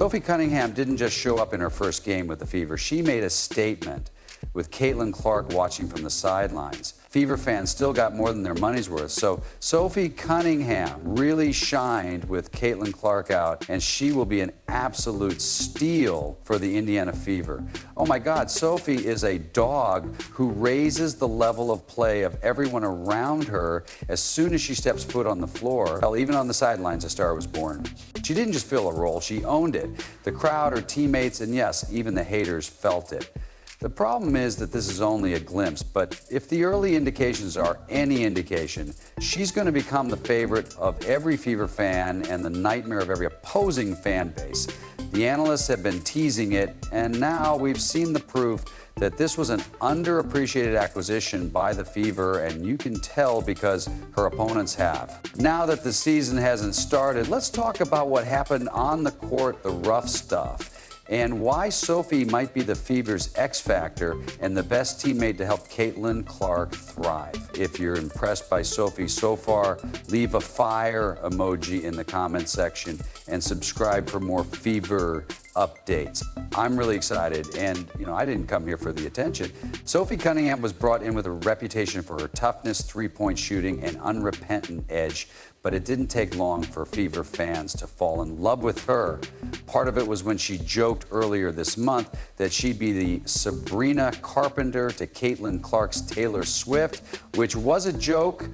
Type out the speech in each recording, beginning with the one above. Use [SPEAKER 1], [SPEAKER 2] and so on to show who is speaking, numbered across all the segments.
[SPEAKER 1] Sophie Cunningham didn't just show up in her first game with the Fever. She made a statement with Caitlin Clark watching from the sidelines. Fever fans still got more than their money's worth. So Sophie Cunningham really shined with Caitlin Clark out, and she will be an absolute steal for the Indiana Fever. Oh my God, Sophie is a dog who raises the level of play of everyone around her as soon as she steps foot on the floor. Hell, even on the sidelines, a star was born. She didn't just fill a role, she owned it. The crowd, her teammates, and yes, even the haters felt it. The problem is that this is only a glimpse, but if the early indications are any indication, she's going to become the favorite of every Fever fan and the nightmare of every opposing fan base. The analysts have been teasing it, and now we've seen the proof that this was an underappreciated acquisition by the Fever, and you can tell because her opponents have. Now that the season hasn't started, let's talk about what happened on the court, the rough stuff, and why Sophie might be the Fever's X factor and the best teammate to help Caitlin Clark thrive. If you're impressed by Sophie so far, leave a fire emoji in the comment section and subscribe for more Fever updates. I'm really excited, and I didn't come here for the attention. Sophie Cunningham was brought in with a reputation for her toughness, three-point shooting, and unrepentant edge, but it didn't take long for Fever fans to fall in love with her. Part of it was when she joked earlier this month that she'd be the Sabrina Carpenter to Caitlin Clark's Taylor Swift, which was a joke,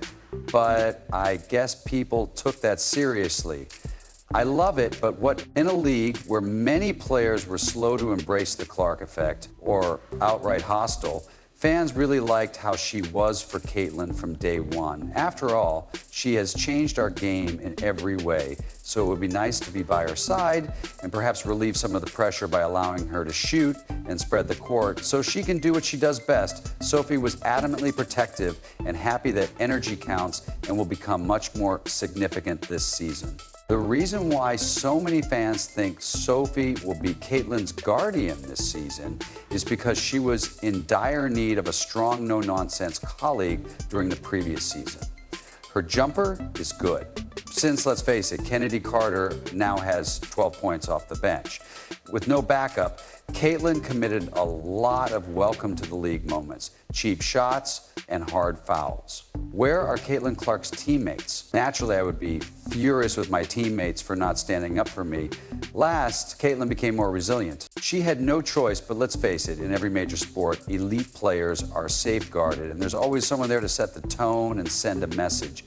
[SPEAKER 1] but I guess people took that seriously. I love it, but in a league where many players were slow to embrace the Clark effect or outright hostile, fans really liked how she was for Caitlin from day one. After all, she has changed our game in every way, so it would be nice to be by her side and perhaps relieve some of the pressure by allowing her to shoot and spread the court so she can do what she does best. Sophie was adamantly protective and happy that energy counts and will become much more significant this season. The reason why so many fans think Sophie will be Caitlin's guardian this season is because she was in dire need of a strong, no-nonsense colleague during the previous season. Her jumper is good. Since, let's face it, Kennedy Carter now has 12 points off the bench. With no backup, Caitlin committed a lot of welcome-to-the-league moments, cheap shots and hard fouls. Where are Caitlin Clark's teammates? Naturally, I would be furious with my teammates for not standing up for me. Last, Caitlin became more resilient. She had no choice, but let's face it, in every major sport, elite players are safeguarded, and there's always someone there to set the tone and send a message.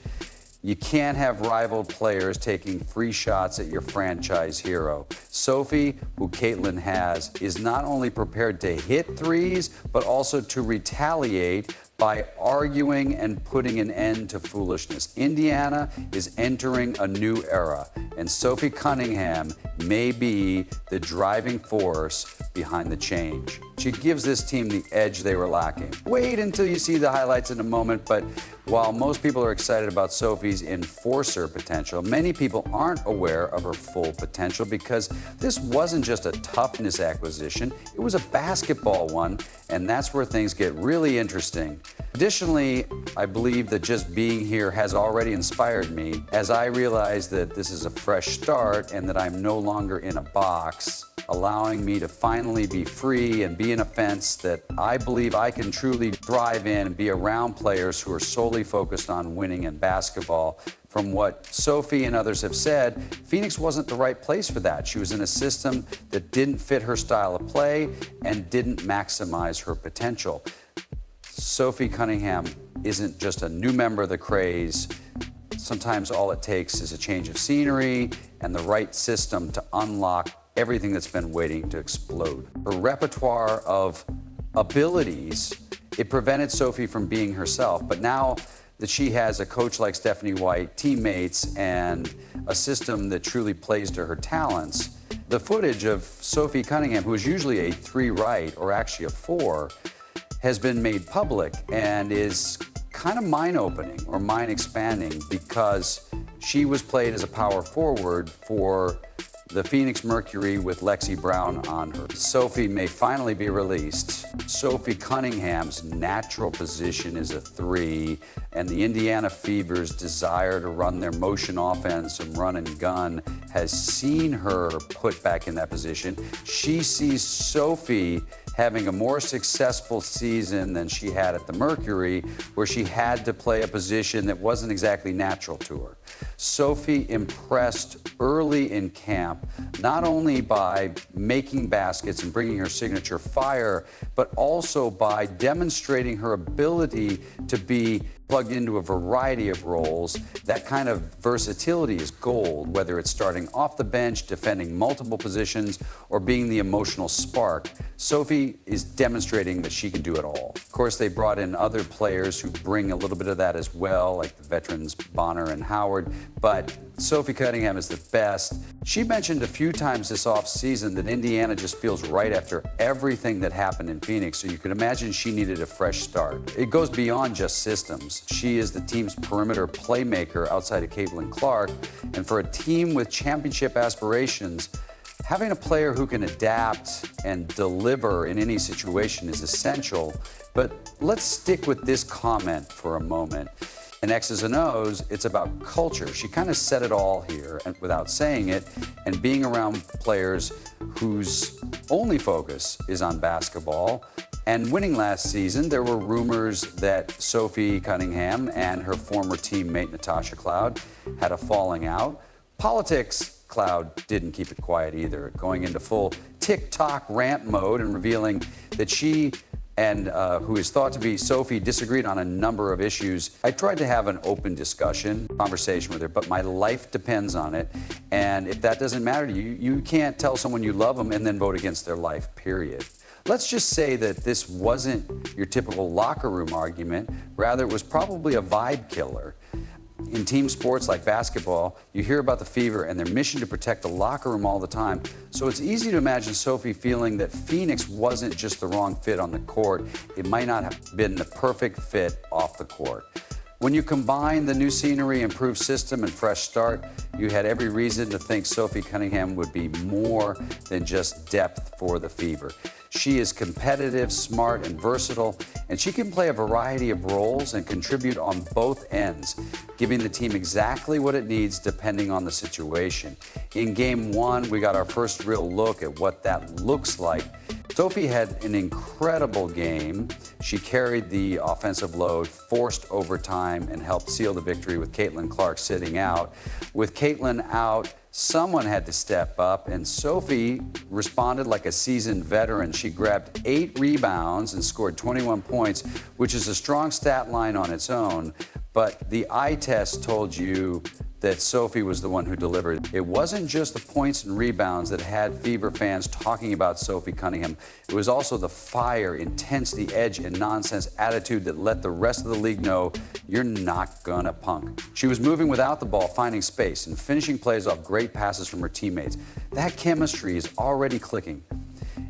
[SPEAKER 1] You can't have rival players taking free shots at your franchise hero. Sophie, who Caitlin has, is not only prepared to hit threes, but also to retaliate by arguing and putting an end to foolishness. Indiana is entering a new era, and Sophie Cunningham may be the driving force behind the change. She gives this team the edge they were lacking. Wait until you see the highlights in a moment, but while most people are excited about Sophie's enforcer potential, many people aren't aware of her full potential because this wasn't just a toughness acquisition, it was a basketball one, and that's where things get really interesting. Additionally, I believe that just being here has already inspired me as I realize that this is a fresh start and that I'm no longer in a box, allowing me to finally be free and be in a fence that I believe I can truly thrive in and be around players who are solely focused on winning in basketball. From what Sophie and others have said, Phoenix wasn't the right place for that. She was in a system that didn't fit her style of play and didn't maximize her potential. Sophie Cunningham isn't just a new member of the craze. Sometimes all it takes is a change of scenery and the right system to unlock everything that's been waiting to explode. Her repertoire of abilities, it prevented Sophie from being herself, but now that she has a coach like Stephanie White, teammates, and a system that truly plays to her talents, the footage of Sophie Cunningham, who is usually a 3 right or actually a 4, has been made public and is kind of mind-opening or mind-expanding because she was played as a power forward for the Phoenix Mercury with Lexi Brown on her. Sophie may finally be released. Sophie Cunningham's natural position is a 3, and the Indiana Fever's desire to run their motion offense and run and gun has seen her put back in that position. She sees Sophie having a more successful season than she had at the Mercury, where she had to play a position that wasn't exactly natural to her. Sophie impressed early in camp, not only by making baskets and bringing her signature fire, but also by demonstrating her ability to be plugged into a variety of roles. That kind of versatility is gold, whether it's starting off the bench, defending multiple positions, or being the emotional spark. Sophie is demonstrating that she can do it all. Of course, they brought in other players who bring a little bit of that as well, like the veterans Bonner and Howard, but Sophie Cunningham is the best. She mentioned a few times this offseason that Indiana just feels right after everything that happened in Phoenix, so you can imagine she needed a fresh start. It goes beyond just systems. She is the team's perimeter playmaker outside of Caitlin Clark, and for a team with championship aspirations, having a player who can adapt and deliver in any situation is essential. But let's stick with this comment for a moment. In X's and O's, it's about culture. She kind of said it all here and without saying it, and being around players whose only focus is on basketball. And winning last season, there were rumors that Sophie Cunningham and her former teammate Natasha Cloud had a falling out. Politics, Cloud didn't keep it quiet either, going into full TikTok rant mode and revealing that she and who is thought to be Sophie disagreed on a number of issues. I tried to have an open conversation with her, but my life depends on it. And if that doesn't matter to you, you can't tell someone you love them and then vote against their life, period. Let's just say that this wasn't your typical locker room argument. Rather, it was probably a vibe killer. In team sports like basketball, you hear about the Fever and their mission to protect the locker room all the time. So it's easy to imagine Sophie feeling that Phoenix wasn't just the wrong fit on the court. It might not have been the perfect fit off the court. When you combine the new scenery, improved system, and fresh start, you had every reason to think Sophie Cunningham would be more than just depth for the Fever. She is competitive, smart, and versatile, and she can play a variety of roles and contribute on both ends, giving the team exactly what it needs depending on the situation. In Game 1, we got our first real look at what that looks like. Sophie had an incredible game. She carried the offensive load, forced overtime, and helped seal the victory with Caitlin Clark sitting out. With Caitlin out, someone had to step up, and Sophie responded like a seasoned veteran. She grabbed 8 rebounds and scored 21 points, which is a strong stat line on its own. But the eye test told you that Sophie was the one who delivered. It wasn't just the points and rebounds that had Fever fans talking about Sophie Cunningham. It was also the fire, intensity, edge, and nonsense attitude that let the rest of the league know you're not gonna punk. She was moving without the ball, finding space, and finishing plays off great passes from her teammates. That chemistry is already clicking.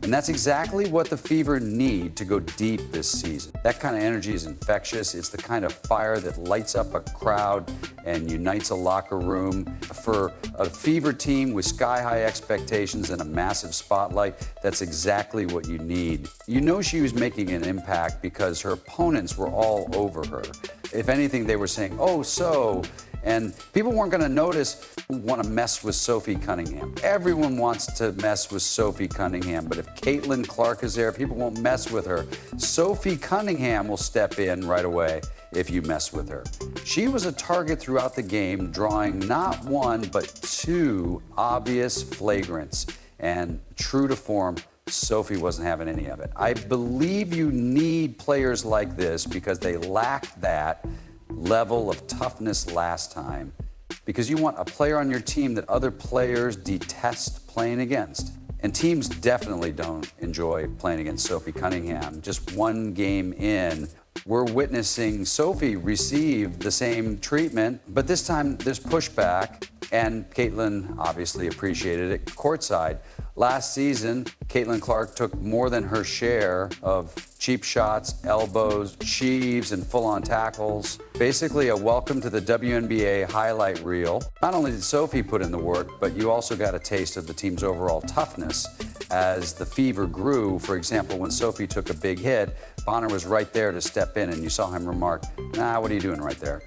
[SPEAKER 1] And that's exactly what the Fever need to go deep this season. That kind of energy is infectious. It's the kind of fire that lights up a crowd and unites a locker room. For a Fever team with sky-high expectations and a massive spotlight, that's exactly what you need. You know she was making an impact because her opponents were all over her. If anything, they were saying, "Oh, so," and people weren't going to notice who want to mess with Sophie Cunningham. Everyone wants to mess with Sophie Cunningham, but if Caitlin Clark is there, people won't mess with her. Sophie Cunningham will step in right away if you mess with her. She was a target throughout the game, drawing not one, but 2 obvious flagrants. And true to form, Sophie wasn't having any of it. I believe you need players like this because they lacked that level of toughness last time, because you want a player on your team that other players detest playing against. And teams definitely don't enjoy playing against Sophie Cunningham. Just one game in, we're witnessing Sophie receive the same treatment, but this time there's pushback, and Caitlin obviously appreciated it courtside. Last season, Caitlin Clark took more than her share of cheap shots, elbows, sheaves, and full-on tackles. Basically a welcome to the WNBA highlight reel. Not only did Sophie put in the work, but you also got a taste of the team's overall toughness as the Fever grew. For example, when Sophie took a big hit, Bonner was right there to step in, and you saw him remark, "Nah, what are you doing right there?"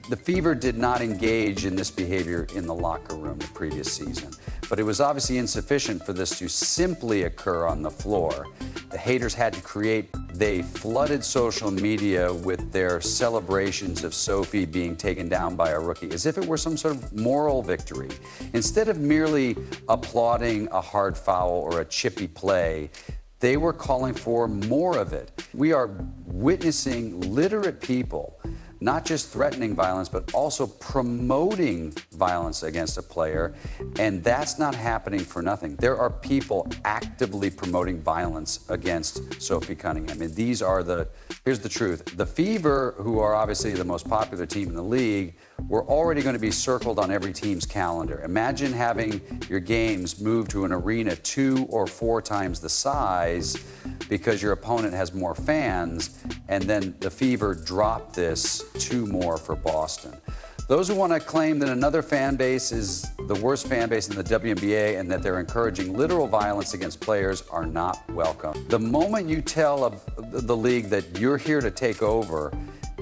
[SPEAKER 1] The Fever did not engage in this behavior in the locker room the previous season, but it was obviously insufficient for this to simply occur on the floor. The haters had to create. They flooded social media with their celebrations of Sophie being taken down by a rookie, as if it were some sort of moral victory. Instead of merely applauding a hard foul or a chippy play, they were calling for more of it. We are witnessing literate people not just threatening violence, but also promoting violence against a player. And that's not happening for nothing. There are people actively promoting violence against Sophie Cunningham. And these are here's the truth. The Fever, who are obviously the most popular team in the league, were already going to be circled on every team's calendar. Imagine having your games moved to an arena 2 or 4 times the size because your opponent has more fans, and then the Fever drop this 2 more for Boston. Those who want to claim that another fan base is the worst fan base in the WNBA and that they're encouraging literal violence against players are not welcome. The moment you tell the league that you're here to take over,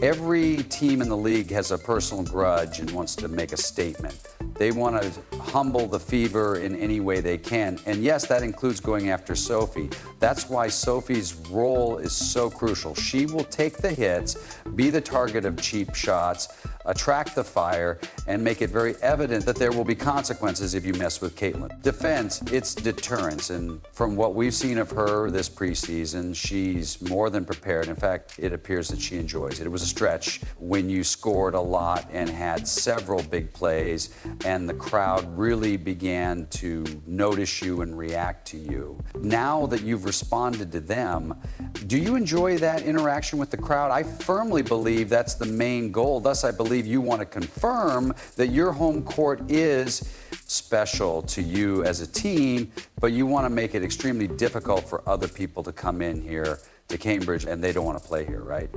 [SPEAKER 1] every team in the league has a personal grudge and wants to make a statement. They want to humble the Fever in any way they can. And yes, that includes going after Sophie. That's why Sophie's role is so crucial. She will take the hits, be the target of cheap shots, attract the fire, and make it very evident that there will be consequences if you mess with Caitlin. Defense, it's deterrence. And from what we've seen of her this preseason, she's more than prepared. In fact, it appears that she enjoys it. It was a stretch when you scored a lot and had several big plays, and the crowd really began to notice you and react to you. Now that you've responded to them, do you enjoy that interaction with the crowd? I firmly believe that's the main goal. Thus, I believe you want to confirm that your home court is special to you as a team, but you want to make it extremely difficult for other people to come in here to Cambridge and they don't want to play here, right?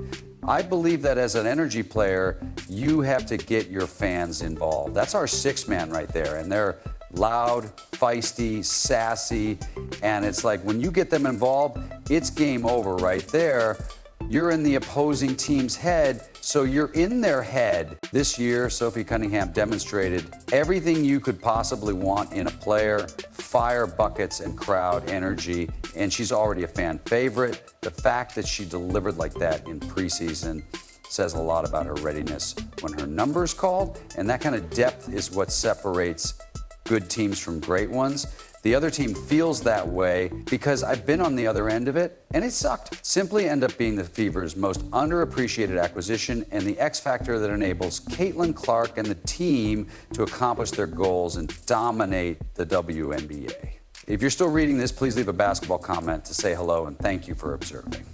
[SPEAKER 1] I believe that as an energy player, you have to get your fans involved. That's our 6th man right there, and they're loud, feisty, sassy, and it's like when you get them involved, it's game over right there. You're in the opposing team's head, so you're in their head. This year, Sophie Cunningham demonstrated everything you could possibly want in a player: fire, buckets, and crowd energy, and she's already a fan favorite. The fact that she delivered like that in preseason says a lot about her readiness when her number's called, and that kind of depth is what separates good teams from great ones. The other team feels that way because I've been on the other end of it, and it sucked. Simply end up being the Fever's most underappreciated acquisition and the X factor that enables Caitlin Clark and the team to accomplish their goals and dominate the WNBA. If you're still reading this, please leave a basketball comment to say hello and thank you for observing.